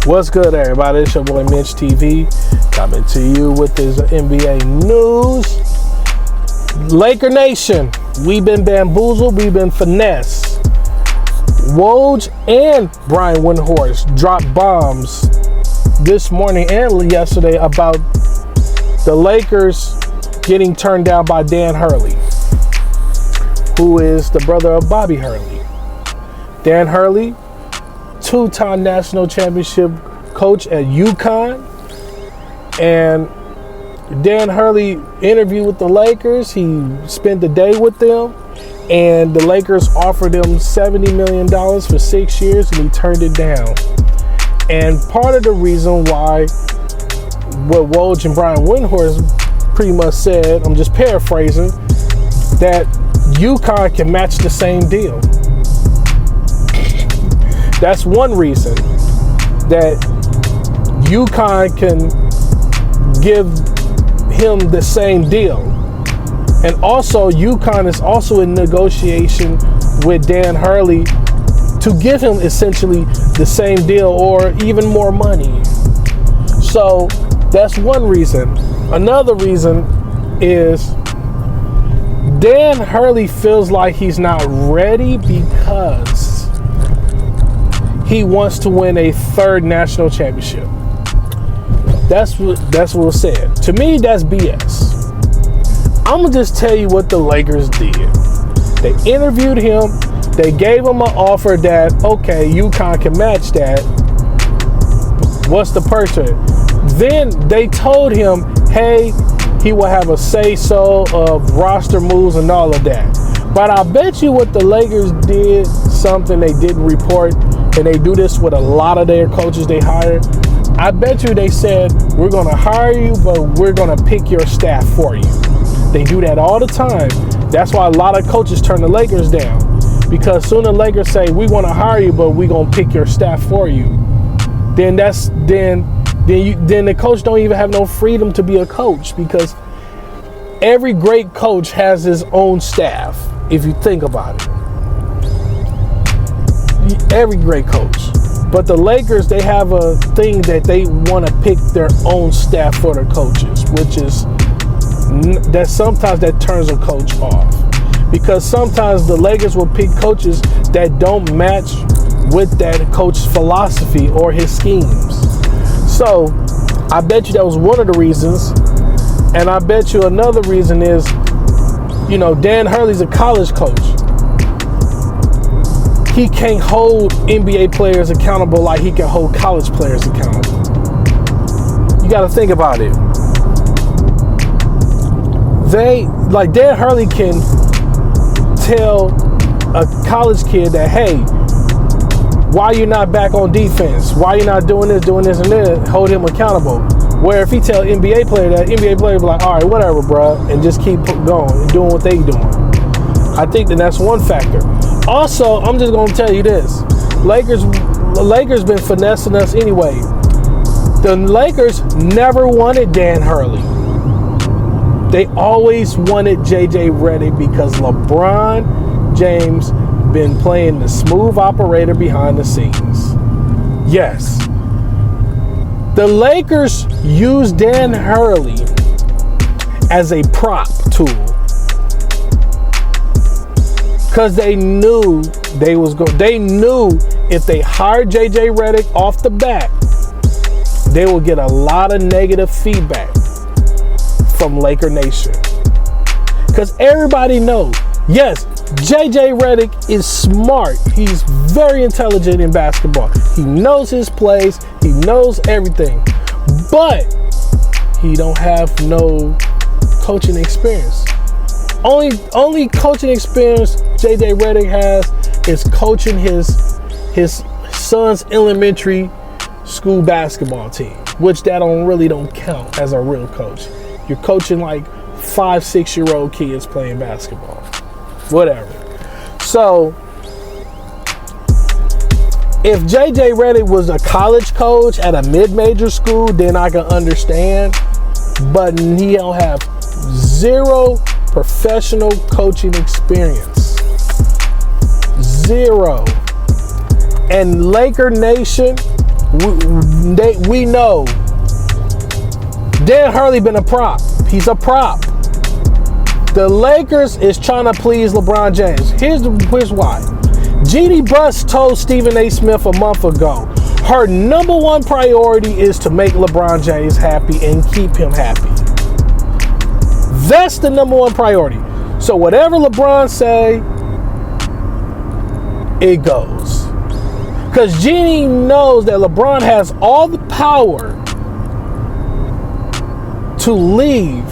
What's good, everybody? It's your boy Mitch TV coming to you with this NBA news. Laker Nation, we've been bamboozled, we've been finessed. Woj and Brian Windhorst dropped bombs this morning and yesterday about the Lakers getting turned down by Dan Hurley, who is the brother of Bobby Hurley. Dan Hurley, two-time national championship coach at UConn, and Dan Hurley interviewed with the Lakers. He spent the day with them, and the Lakers offered him $70 million for 6 years, and he turned it down. And part of the reason why what Woj and Brian Windhorst pretty much said, I'm just paraphrasing, that UConn can match the same deal. That's one reason that UConn can give him the same deal. And also, UConn is also in negotiation with Dan Hurley to give him essentially the same deal or even more money. So that's one reason. Another reason is Dan Hurley feels like he's not ready because he wants to win a third national championship. That's what was said. To me, that's BS. I'm gonna just tell you what the Lakers did. They interviewed him. They gave him an offer that, okay, UConn can match that. What's the purchase? Then they told him, hey, he will have a say-so of roster moves and all of that. But I bet you what the Lakers did, something they didn't report, and they do this with a lot of their coaches they hire. I bet you they said, we're going to hire you, but we're going to pick your staff for you. They do that all the time. That's why a lot of coaches turn the Lakers down. Because soon the Lakers say, we want to hire you, but we're going to pick your staff for you. Then the coach don't even have no freedom to be a coach, because every great coach has his own staff, if you think about it. Every great coach. But the Lakers, they have a thing that they want to pick their own staff for their coaches, which is that sometimes that turns a coach off, because sometimes the Lakers will pick coaches that don't match with that coach's philosophy or his schemes. So I bet you that was one of the reasons. And I bet you another reason is, Dan Hurley's a college coach. He can't hold NBA players accountable like he can hold college players accountable. You got to think about it. Dan Hurley can tell a college kid that, hey, why you not back on defense? Why you not doing this, and that? Hold him accountable. Where if he tell NBA player that, NBA player be like, all right, whatever, bro, and just keep going and doing what they doing. I think that's one factor. Also, I'm just gonna tell you this: the Lakers been finessing us anyway. The Lakers never wanted Dan Hurley. They always wanted JJ Redick because LeBron James been playing the smooth operator behind the scenes. Yes. The Lakers used Dan Hurley as a prop tool because they knew they knew if they hired JJ Redick off the bat, they will get a lot of negative feedback from Laker Nation. Because everybody knows, yes, JJ Redick is smart. He's very intelligent in basketball. He knows his plays. He knows everything. But he don't have no coaching experience. Only coaching experience JJ Redick has is coaching his son's elementary school basketball team, which that really don't count as a real coach. You're coaching like 5-6-year-old kids playing basketball. Whatever. So, if JJ Redick was a college coach at a mid-major school, then I can understand. But he don't have zero professional coaching experience. Zero. And Laker Nation, we know Dan Hurley been a prop. He's a prop. The Lakers is trying to please LeBron James. Here's why. Jeannie Buss told Stephen A. Smith a month ago, her number one priority is to make LeBron James happy and keep him happy. That's the number one priority. So whatever LeBron say, it goes. Because Jeannie knows that LeBron has all the power to leave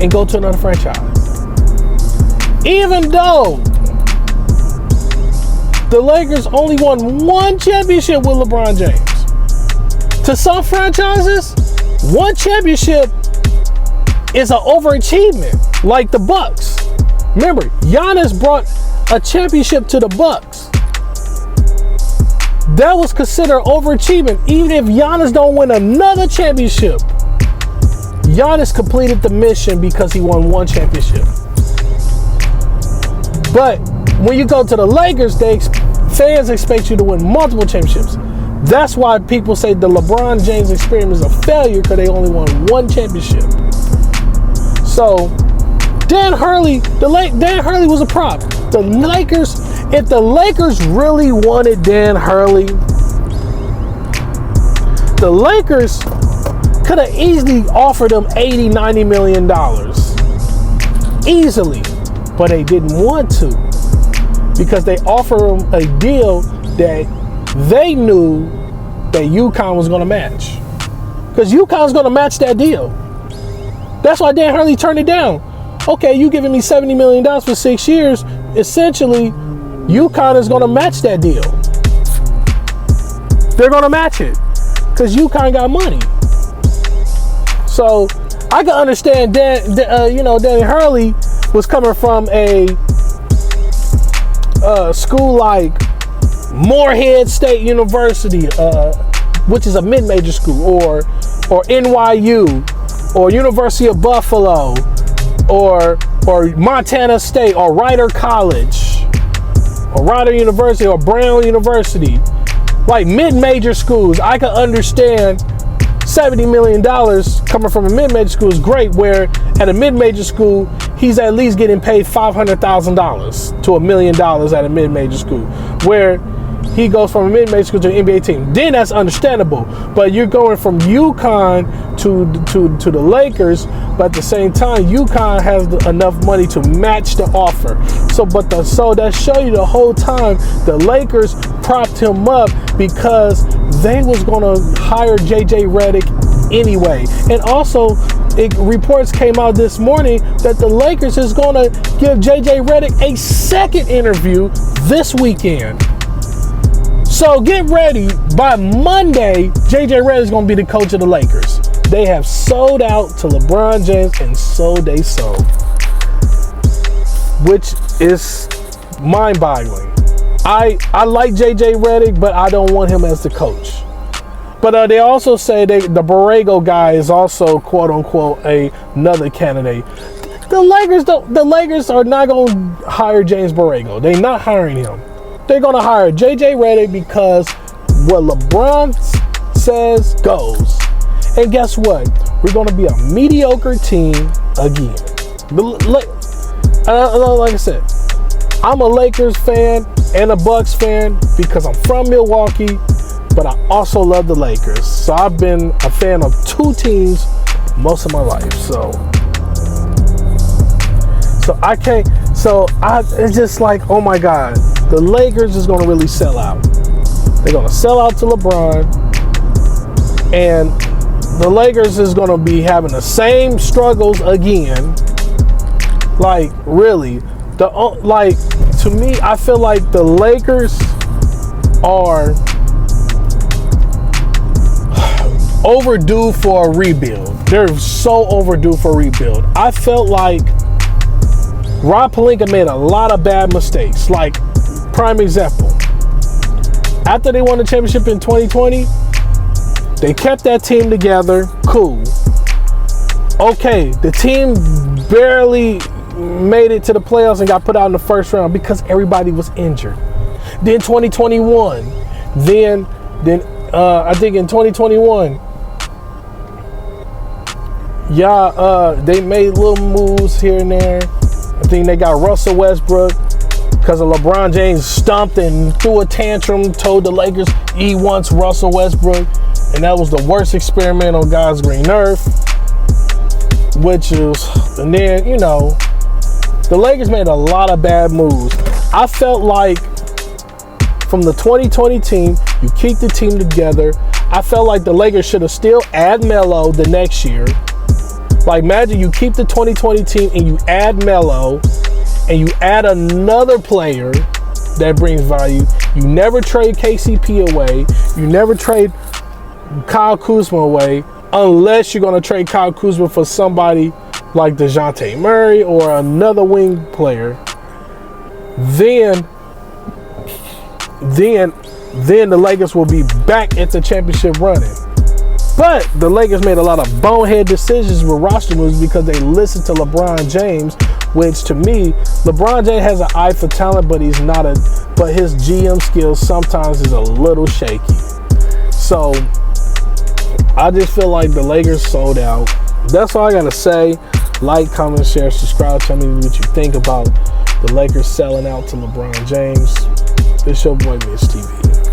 and go to another franchise. Even though the Lakers only won one championship with LeBron James. To some franchises, one championship is an overachievement, like the Bucks. Remember, Giannis brought a championship to the Bucks. That was considered overachievement. Even if Giannis don't win another championship, Giannis completed the mission because he won one championship. But when you go to the Lakers, fans expect you to win multiple championships. That's why people say the LeBron James experiment is a failure, because they only won one championship. So Dan Hurley was a prop. The Lakers, if the Lakers really wanted Dan Hurley, the Lakers could have easily offered him $80-90 million. Easily. But they didn't want to, because they offered him a deal that they knew that UConn was going to match. Because UConn was going to match that deal. That's why Dan Hurley turned it down. Okay, you giving me $70 million for 6 years. Essentially, UConn is going to match that deal. They're going to match it because UConn got money. So I can understand Danny Hurley was coming from a school like Morehead State University, which is a mid-major school, or NYU, or University of Buffalo, or Montana State, or Rider College, or Rider University, or Brown University, like mid-major schools. I can understand $70 million coming from a mid-major school is great, where at a mid-major school, he's at least getting paid $500,000 to $1 million at a mid-major school, where he goes from a mid-major school to an NBA team. Then that's understandable. But you're going from UConn to the Lakers, but at the same time, UConn has enough money to match the offer. So that show you the whole time the Lakers propped him up because they was going to hire JJ Redick anyway. And also, reports came out this morning that the Lakers is going to give JJ Redick a second interview this weekend. So get ready. By Monday, JJ Redick is going to be the coach of the Lakers. They have sold out to LeBron James, and so they sold, which is mind-boggling. I like JJ Redick, but I don't want him as the coach. But they also say the Borrego guy is also, quote unquote, another candidate. The Lakers are not going to hire James Borrego. They're not hiring him. They're going to hire JJ Redick because what LeBron says goes. And guess what? We're going to be a mediocre team again. Like I said, I'm a Lakers fan and a Bucks fan because I'm from Milwaukee, but I also love the Lakers. So I've been a fan of two teams most of my life. It's just like, oh my God, the Lakers is going to really sell out. They're going to sell out to LeBron, and the Lakers is going to be having the same struggles again. Like, really, to me, I feel like the Lakers are overdue for a rebuild. They're so overdue for a rebuild. I felt like Rob Pelinka made a lot of bad mistakes. Like, prime example, after they won the championship in 2020, they kept that team together. Cool. Okay, the team barely made it to the playoffs and got put out in the first round because everybody was injured. Then 2021, then I think in 2021, they made little moves here and there. I think they got Russell Westbrook because of LeBron James stumped and threw a tantrum, told the Lakers he wants Russell Westbrook, and that was the worst experiment on God's green earth. And then, you know, the Lakers made a lot of bad moves. I felt like from the 2020 team, you keep the team together. I felt like the Lakers should have still add Melo the next year. Like, imagine you keep the 2020 team and you add Melo and you add another player that brings value. You never trade KCP away. You never trade Kyle Kuzma away unless you're going to trade Kyle Kuzma for somebody like DeJounte Murray or another wing player. Then the Lakers will be back at the championship running. But the Lakers made a lot of bonehead decisions with roster moves because they listened to LeBron James, which to me, LeBron James has an eye for talent, but his GM skills sometimes is a little shaky. So I just feel like the Lakers sold out. That's all I gotta say. Like, comment, share, subscribe. Tell me what you think about the Lakers selling out to LeBron James. It's your boy, Mitch TV.